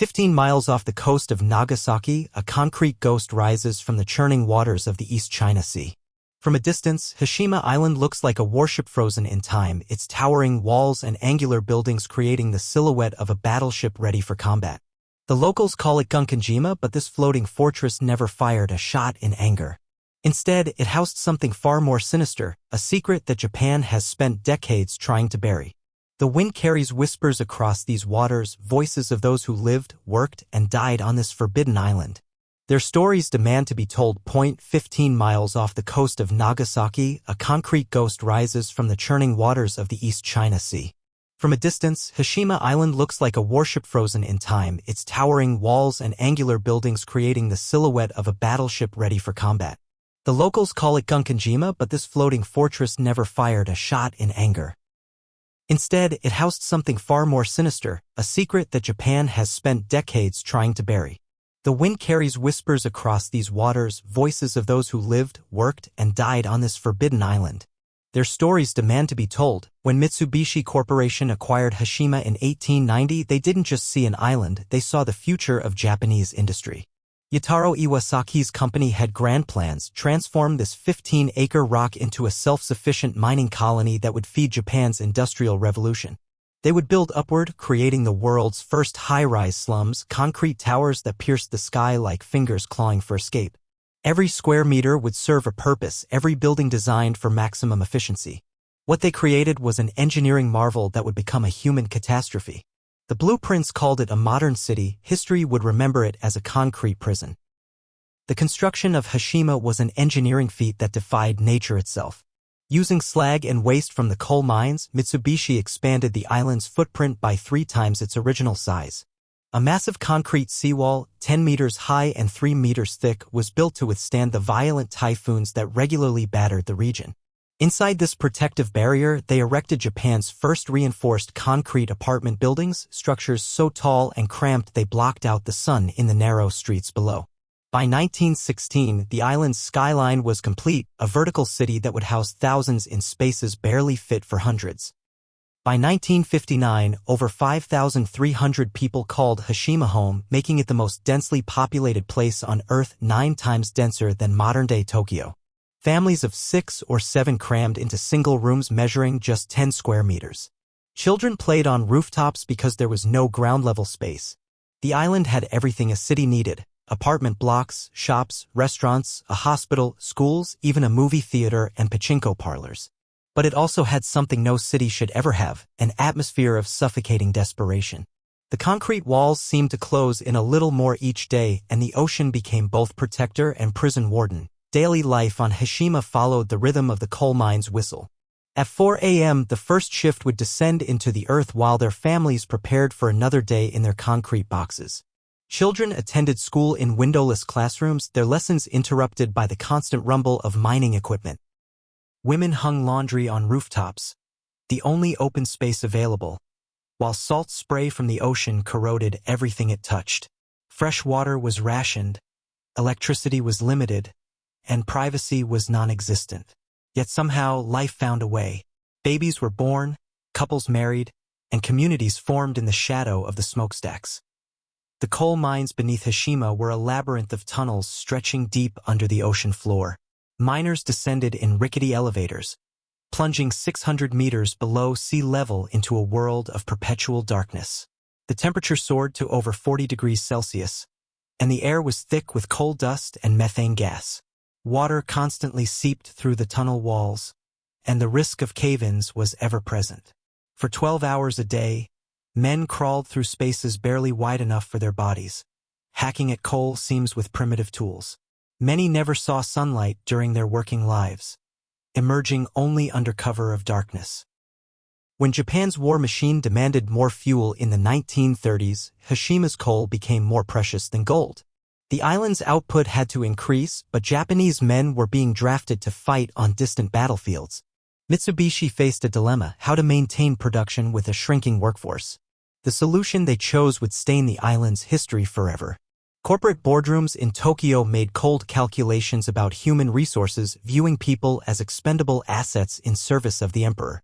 15 miles off the coast of Nagasaki, a concrete ghost rises from the churning waters of the East China Sea. From a distance, Hashima Island looks like a warship frozen in time, its towering walls and angular buildings creating the silhouette of a battleship ready for combat. The locals call it Gunkanjima, but this floating fortress never fired a shot in anger. Instead, it housed something far more sinister, a secret that Japan has spent decades trying to bury. The wind carries whispers across these waters, voices of those who lived, worked, and died on this forbidden island. Their stories demand to be told. 15 miles off the coast of Nagasaki, a concrete ghost rises from the churning waters of the East China Sea. From a distance, Hashima Island looks like a warship frozen in time, its towering walls and angular buildings creating the silhouette of a battleship ready for combat. The locals call it Gunkanjima, but this floating fortress never fired a shot in anger. Instead, it housed something far more sinister, a secret that Japan has spent decades trying to bury. The wind carries whispers across these waters, voices of those who lived, worked, and died on this forbidden island. Their stories demand to be told. When Mitsubishi Corporation acquired Hashima in 1890, they didn't just see an island, they saw the future of Japanese industry. Yataro Iwasaki's company had grand plans, transform this 15-acre rock into a self-sufficient mining colony that would feed Japan's industrial revolution. They would build upward, creating the world's first high-rise slums, concrete towers that pierced the sky like fingers clawing for escape. Every square meter would serve a purpose, every building designed for maximum efficiency. What they created was an engineering marvel that would become a human catastrophe. The blueprints called it a modern city, history would remember it as a concrete prison. The construction of Hashima was an engineering feat that defied nature itself. Using slag and waste from the coal mines, Mitsubishi expanded the island's footprint by 3 times its original size. A massive concrete seawall, 10 meters high and 3 meters thick, was built to withstand the violent typhoons that regularly battered the region. Inside this protective barrier, they erected Japan's first reinforced concrete apartment buildings, structures so tall and cramped they blocked out the sun in the narrow streets below. By 1916, the island's skyline was complete, a vertical city that would house thousands in spaces barely fit for hundreds. By 1959, over 5,300 people called Hashima home, making it the most densely populated place on Earth, 9 times denser than modern-day Tokyo. Families of 6 or 7 crammed into single rooms measuring just 10 square meters. Children played on rooftops because there was no ground-level space. The island had everything a city needed: apartment blocks, shops, restaurants, a hospital, schools, even a movie theater and pachinko parlors. But it also had something no city should ever have, an atmosphere of suffocating desperation. The concrete walls seemed to close in a little more each day, and the ocean became both protector and prison warden. Daily life on Hashima followed the rhythm of the coal mine's whistle. At 4 a.m., the first shift would descend into the earth while their families prepared for another day in their concrete boxes. Children attended school in windowless classrooms, their lessons interrupted by the constant rumble of mining equipment. Women hung laundry on rooftops, the only open space available, while salt spray from the ocean corroded everything it touched. Fresh water was rationed, electricity was limited, and privacy was non-existent. Yet somehow life found a way. Babies were born, couples married, and communities formed in the shadow of the smokestacks. The coal mines beneath Hashima were a labyrinth of tunnels stretching deep under the ocean floor. Miners descended in rickety elevators, plunging 600 meters below sea level into a world of perpetual darkness. The temperature soared to over 40 degrees Celsius, and the air was thick with coal dust and methane gas. Water constantly seeped through the tunnel walls, and the risk of cave-ins was ever present. For 12 hours a day, men crawled through spaces barely wide enough for their bodies, hacking at coal seams with primitive tools. Many never saw sunlight during their working lives, emerging only under cover of darkness. When Japan's war machine demanded more fuel in the 1930s, Hashima's coal became more precious than gold. The island's output had to increase, but Japanese men were being drafted to fight on distant battlefields. Mitsubishi faced a dilemma: how to maintain production with a shrinking workforce. The solution they chose would stain the island's history forever. Corporate boardrooms in Tokyo made cold calculations about human resources, viewing people as expendable assets in service of the emperor.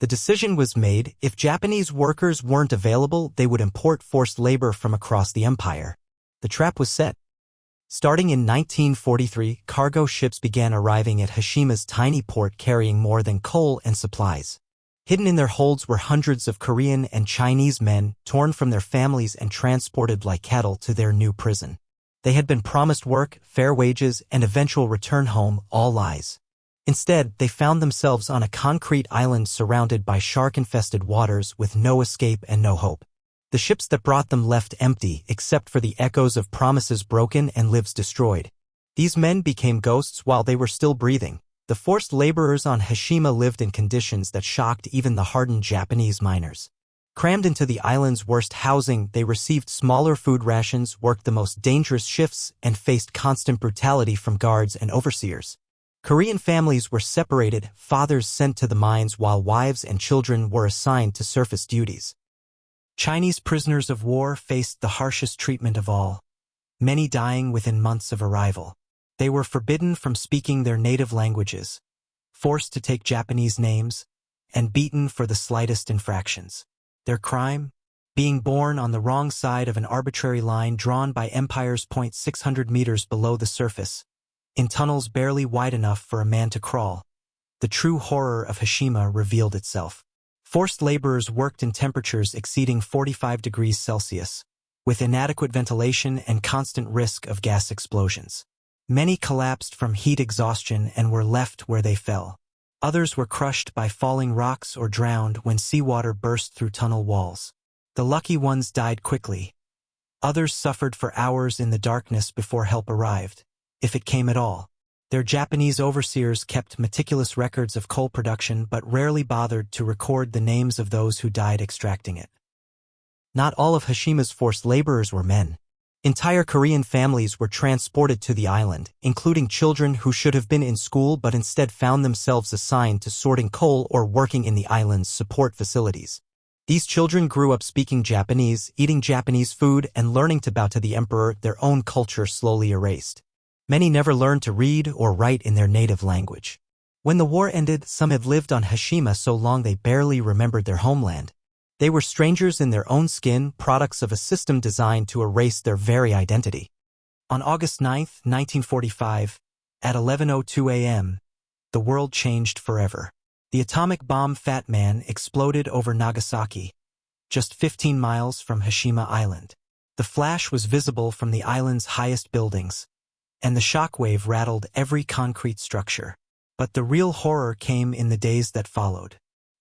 The decision was made: if Japanese workers weren't available, they would import forced labor from across the empire. The trap was set. Starting in 1943, cargo ships began arriving at Hashima's tiny port carrying more than coal and supplies. Hidden in their holds were hundreds of Korean and Chinese men, torn from their families and transported like cattle to their new prison. They had been promised work, fair wages, and eventual return home, all lies. Instead, they found themselves on a concrete island surrounded by shark-infested waters with no escape and no hope. The ships that brought them left empty, except for the echoes of promises broken and lives destroyed. These men became ghosts while they were still breathing. The forced laborers on Hashima lived in conditions that shocked even the hardened Japanese miners. Crammed into the island's worst housing, they received smaller food rations, worked the most dangerous shifts, and faced constant brutality from guards and overseers. Korean families were separated, fathers sent to the mines while wives and children were assigned to surface duties. Chinese prisoners of war faced the harshest treatment of all, many dying within months of arrival. They were forbidden from speaking their native languages, forced to take Japanese names, and beaten for the slightest infractions. Their crime? Being born on the wrong side of an arbitrary line drawn by empire's point 600 meters below the surface, in tunnels barely wide enough for a man to crawl. The true horror of Hashima revealed itself. Forced laborers worked in temperatures exceeding 45 degrees Celsius, with inadequate ventilation and constant risk of gas explosions. Many collapsed from heat exhaustion and were left where they fell. Others were crushed by falling rocks or drowned when seawater burst through tunnel walls. The lucky ones died quickly. Others suffered for hours in the darkness before help arrived, if it came at all. Their Japanese overseers kept meticulous records of coal production but rarely bothered to record the names of those who died extracting it. Not all of Hashima's forced laborers were men. Entire Korean families were transported to the island, including children who should have been in school but instead found themselves assigned to sorting coal or working in the island's support facilities. These children grew up speaking Japanese, eating Japanese food, and learning to bow to the emperor, their own culture slowly erased. Many never learned to read or write in their native language. When the war ended, some had lived on Hashima so long they barely remembered their homeland. They were strangers in their own skin, products of a system designed to erase their very identity. On August 9, 1945, at 11:02 a.m., the world changed forever. The atomic bomb Fat Man exploded over Nagasaki, just 15 miles from Hashima Island. The flash was visible from the island's highest buildings, and the shockwave rattled every concrete structure. But the real horror came in the days that followed.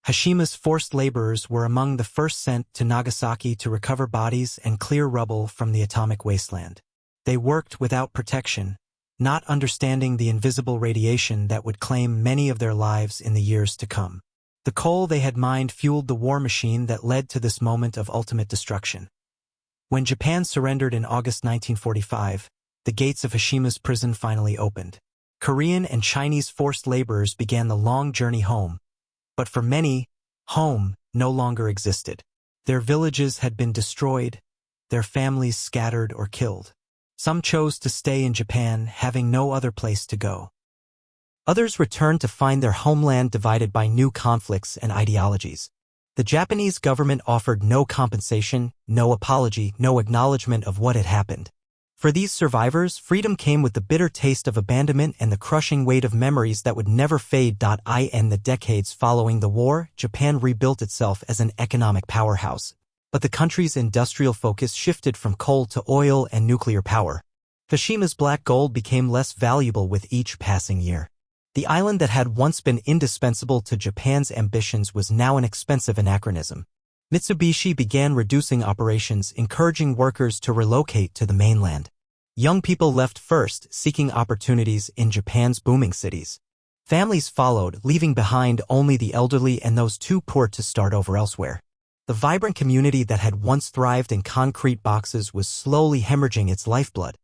Hashima's forced laborers were among the first sent to Nagasaki to recover bodies and clear rubble from the atomic wasteland. They worked without protection, not understanding the invisible radiation that would claim many of their lives in the years to come. The coal they had mined fueled the war machine that led to this moment of ultimate destruction. When Japan surrendered in August 1945, the gates of Hashima's prison finally opened. Korean and Chinese forced laborers began the long journey home. But for many, home no longer existed. Their villages had been destroyed, their families scattered or killed. Some chose to stay in Japan, having no other place to go. Others returned to find their homeland divided by new conflicts and ideologies. The Japanese government offered no compensation, no apology, no acknowledgement of what had happened. For these survivors, freedom came with the bitter taste of abandonment and the crushing weight of memories that would never fade. In the decades following the war, Japan rebuilt itself as an economic powerhouse, but the country's industrial focus shifted from coal to oil and nuclear power. Hashima's black gold became less valuable with each passing year. The island that had once been indispensable to Japan's ambitions was now an expensive anachronism. Mitsubishi began reducing operations, encouraging workers to relocate to the mainland. Young people left first, seeking opportunities in Japan's booming cities. Families followed, leaving behind only the elderly and those too poor to start over elsewhere. The vibrant community that had once thrived in concrete boxes was slowly hemorrhaging its lifeblood.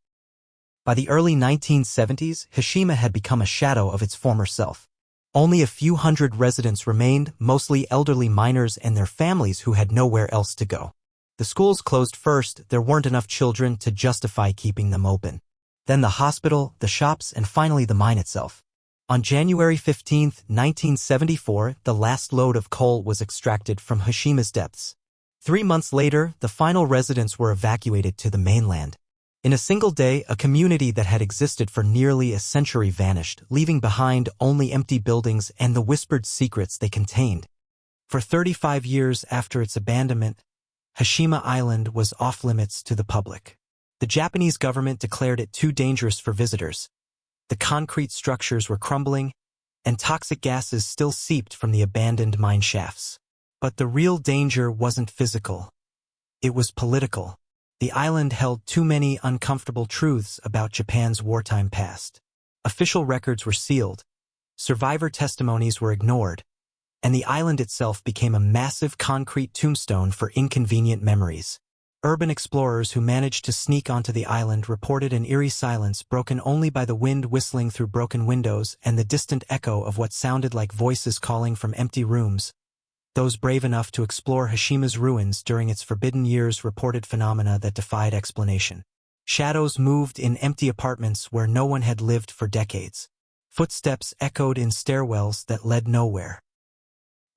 By the early 1970s, Hashima had become a shadow of its former self. Only a few hundred residents remained, mostly elderly miners and their families who had nowhere else to go. The schools closed first, there weren't enough children to justify keeping them open. Then the hospital, the shops, and finally the mine itself. On January 15, 1974, the last load of coal was extracted from Hashima's depths. 3 months later, the final residents were evacuated to the mainland. In a single day, a community that had existed for nearly a century vanished, leaving behind only empty buildings and the whispered secrets they contained. For 35 years after its abandonment, Hashima Island was off-limits to the public. The Japanese government declared it too dangerous for visitors. The concrete structures were crumbling, and toxic gases still seeped from the abandoned mine shafts. But the real danger wasn't physical. It was political. The island held too many uncomfortable truths about Japan's wartime past. Official records were sealed, survivor testimonies were ignored, and the island itself became a massive concrete tombstone for inconvenient memories. Urban explorers who managed to sneak onto the island reported an eerie silence broken only by the wind whistling through broken windows and the distant echo of what sounded like voices calling from empty rooms. Those brave enough to explore Hashima's ruins during its forbidden years reported phenomena that defied explanation. Shadows moved in empty apartments where no one had lived for decades. Footsteps echoed in stairwells that led nowhere.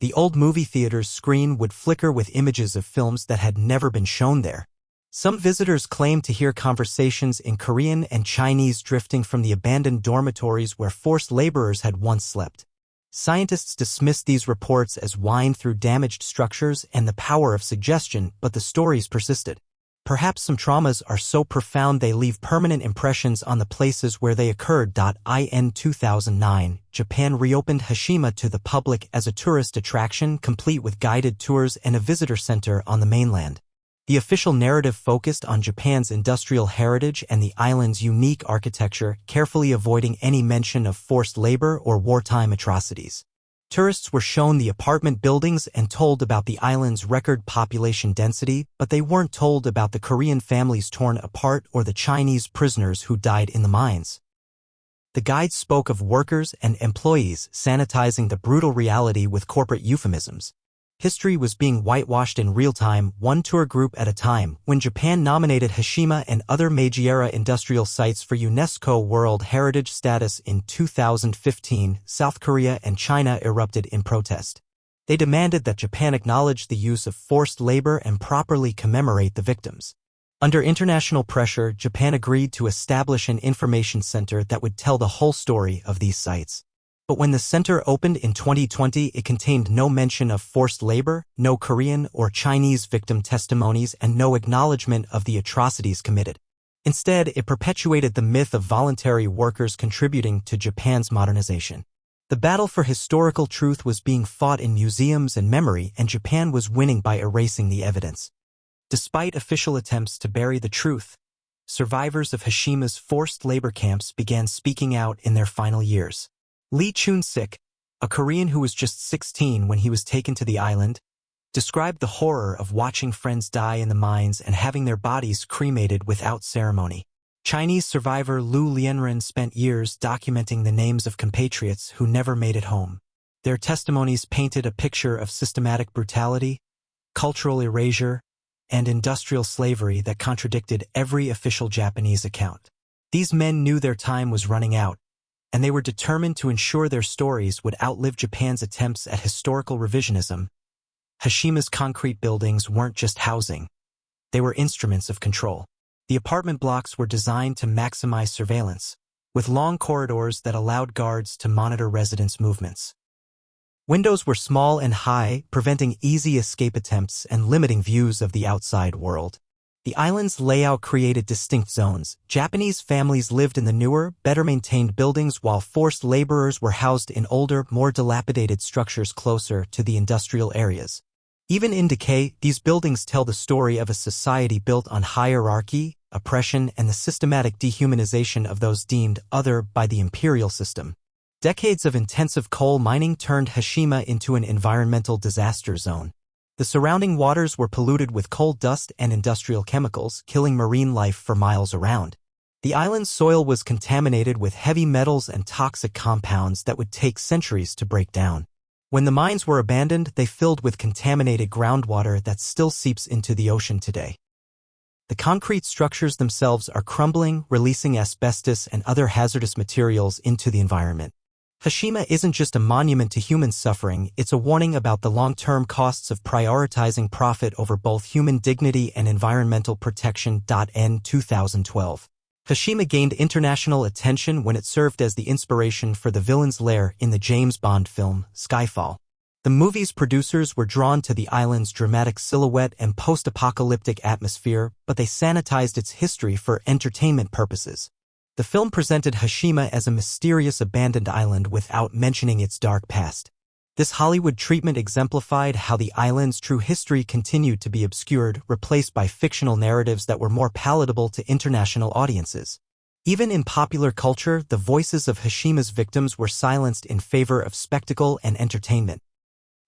The old movie theater's screen would flicker with images of films that had never been shown there. Some visitors claimed to hear conversations in Korean and Chinese drifting from the abandoned dormitories where forced laborers had once slept. Scientists dismissed these reports as wine through damaged structures and the power of suggestion, but the stories persisted. Perhaps some traumas are so profound they leave permanent impressions on the places where they occurred. In 2009, Japan reopened Hashima to the public as a tourist attraction, complete with guided tours and a visitor center on the mainland. The official narrative focused on Japan's industrial heritage and the island's unique architecture, carefully avoiding any mention of forced labor or wartime atrocities. Tourists were shown the apartment buildings and told about the island's record population density, but they weren't told about the Korean families torn apart or the Chinese prisoners who died in the mines. The guides spoke of workers and employees sanitizing the brutal reality with corporate euphemisms. History was being whitewashed in real time, one tour group at a time. When Japan nominated Hashima and other Meiji-era industrial sites for UNESCO World Heritage status in 2015, South Korea and China erupted in protest. They demanded that Japan acknowledge the use of forced labor and properly commemorate the victims. Under international pressure, Japan agreed to establish an information center that would tell the whole story of these sites. But when the center opened in 2020, it contained no mention of forced labor, no Korean or Chinese victim testimonies, and no acknowledgement of the atrocities committed. Instead, it perpetuated the myth of voluntary workers contributing to Japan's modernization. The battle for historical truth was being fought in museums and memory, and Japan was winning by erasing the evidence. Despite official attempts to bury the truth, survivors of Hashima's forced labor camps began speaking out in their final years. Lee Chun-sik, a Korean who was just 16 when he was taken to the island, described the horror of watching friends die in the mines and having their bodies cremated without ceremony. Chinese survivor Lu Lianren spent years documenting the names of compatriots who never made it home. Their testimonies painted a picture of systematic brutality, cultural erasure, and industrial slavery that contradicted every official Japanese account. These men knew their time was running out, and they were determined to ensure their stories would outlive Japan's attempts at historical revisionism. Hashima's concrete buildings weren't just housing. They were instruments of control. The apartment blocks were designed to maximize surveillance, with long corridors that allowed guards to monitor residents' movements. Windows were small and high, preventing easy escape attempts and limiting views of the outside world. The island's layout created distinct zones. Japanese families lived in the newer, better-maintained buildings while forced laborers were housed in older, more dilapidated structures closer to the industrial areas. Even in decay, these buildings tell the story of a society built on hierarchy, oppression, and the systematic dehumanization of those deemed other by the imperial system. Decades of intensive coal mining turned Hashima into an environmental disaster zone. The surrounding waters were polluted with coal dust and industrial chemicals, killing marine life for miles around. The island's soil was contaminated with heavy metals and toxic compounds that would take centuries to break down. When the mines were abandoned, they filled with contaminated groundwater that still seeps into the ocean today. The concrete structures themselves are crumbling, releasing asbestos and other hazardous materials into the environment. Hashima isn't just a monument to human suffering, it's a warning about the long-term costs of prioritizing profit over both human dignity and environmental protection. N 2012. Hashima gained international attention when it served as the inspiration for the villain's lair in the James Bond film, Skyfall. The movie's producers were drawn to the island's dramatic silhouette and post-apocalyptic atmosphere, but they sanitized its history for entertainment purposes. The film presented Hashima as a mysterious abandoned island without mentioning its dark past. This Hollywood treatment exemplified how the island's true history continued to be obscured, replaced by fictional narratives that were more palatable to international audiences. Even in popular culture, the voices of Hashima's victims were silenced in favor of spectacle and entertainment.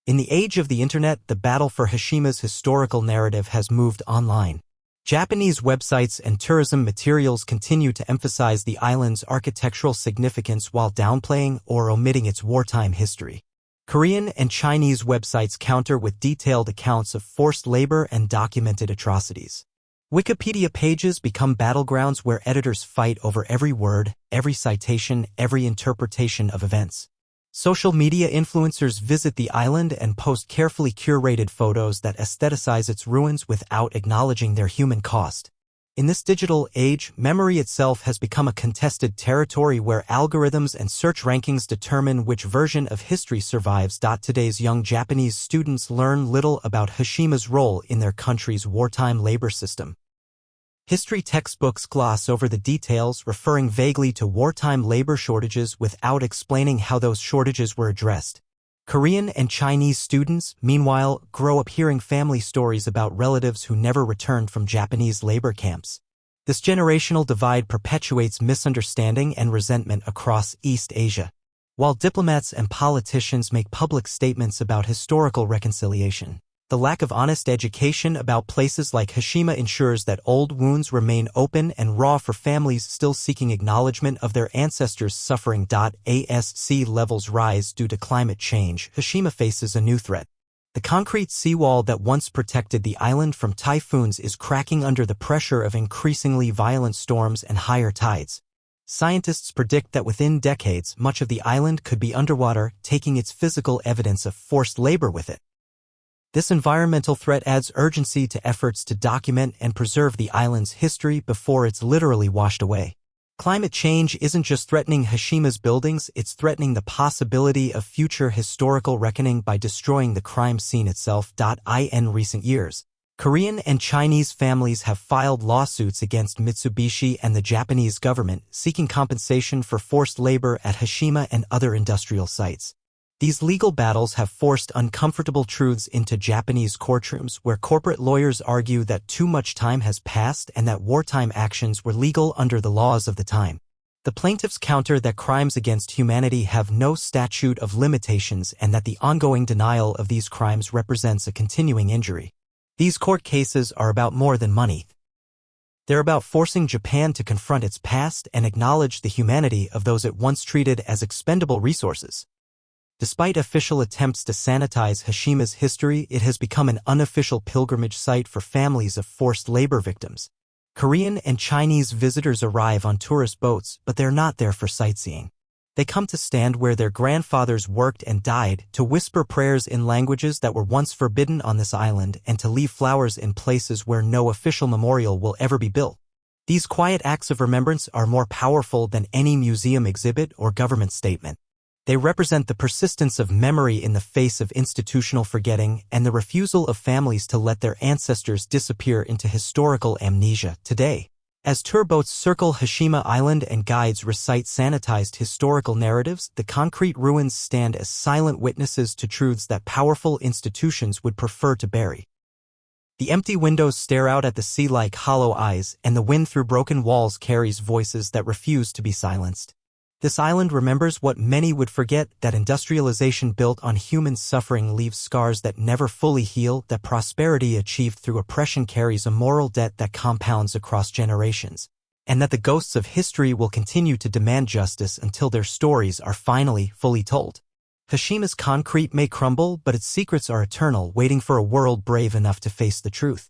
In the age of the internet, the battle for Hashima's historical narrative has moved online. Japanese websites and tourism materials continue to emphasize the island's architectural significance while downplaying or omitting its wartime history. Korean and Chinese websites counter with detailed accounts of forced labor and documented atrocities. Wikipedia pages become battlegrounds where editors fight over every word, every citation, every interpretation of events. Social media influencers visit the island and post carefully curated photos that aestheticize its ruins without acknowledging their human cost. In this digital age, memory itself has become a contested territory where algorithms and search rankings determine which version of history survives. Today's young Japanese students learn little about Hashima's role in their country's wartime labor system. History textbooks gloss over the details, referring vaguely to wartime labor shortages without explaining how those shortages were addressed. Korean and Chinese students, meanwhile, grow up hearing family stories about relatives who never returned from Japanese labor camps. This generational divide perpetuates misunderstanding and resentment across East Asia. While diplomats and politicians make public statements about historical reconciliation, the lack of honest education about places like Hashima ensures that old wounds remain open and raw for families still seeking acknowledgement of their ancestors' suffering. As sea levels rise due to climate change, Hashima faces a new threat. The concrete seawall that once protected the island from typhoons is cracking under the pressure of increasingly violent storms and higher tides. Scientists predict that within decades, much of the island could be underwater, taking its physical evidence of forced labor with it. This environmental threat adds urgency to efforts to document and preserve the island's history before it's literally washed away. Climate change isn't just threatening Hashima's buildings, it's threatening the possibility of future historical reckoning by destroying the crime scene itself. In recent years, Korean and Chinese families have filed lawsuits against Mitsubishi and the Japanese government, seeking compensation for forced labor at Hashima and other industrial sites. These legal battles have forced uncomfortable truths into Japanese courtrooms where corporate lawyers argue that too much time has passed and that wartime actions were legal under the laws of the time. The plaintiffs counter that crimes against humanity have no statute of limitations and that the ongoing denial of these crimes represents a continuing injury. These court cases are about more than money. They're about forcing Japan to confront its past and acknowledge the humanity of those it once treated as expendable resources. Despite official attempts to sanitize Hashima's history, it has become an unofficial pilgrimage site for families of forced labor victims. Korean and Chinese visitors arrive on tourist boats, but they're not there for sightseeing. They come to stand where their grandfathers worked and died, to whisper prayers in languages that were once forbidden on this island, and to leave flowers in places where no official memorial will ever be built. These quiet acts of remembrance are more powerful than any museum exhibit or government statement. They represent the persistence of memory in the face of institutional forgetting and the refusal of families to let their ancestors disappear into historical amnesia. Today, as tour boats circle Hashima Island and guides recite sanitized historical narratives, the concrete ruins stand as silent witnesses to truths that powerful institutions would prefer to bury. The empty windows stare out at the sea like hollow eyes, and the wind through broken walls carries voices that refuse to be silenced. This island remembers what many would forget, that industrialization built on human suffering leaves scars that never fully heal, that prosperity achieved through oppression carries a moral debt that compounds across generations, and that the ghosts of history will continue to demand justice until their stories are finally fully told. Hashima's concrete may crumble, but its secrets are eternal, waiting for a world brave enough to face the truth.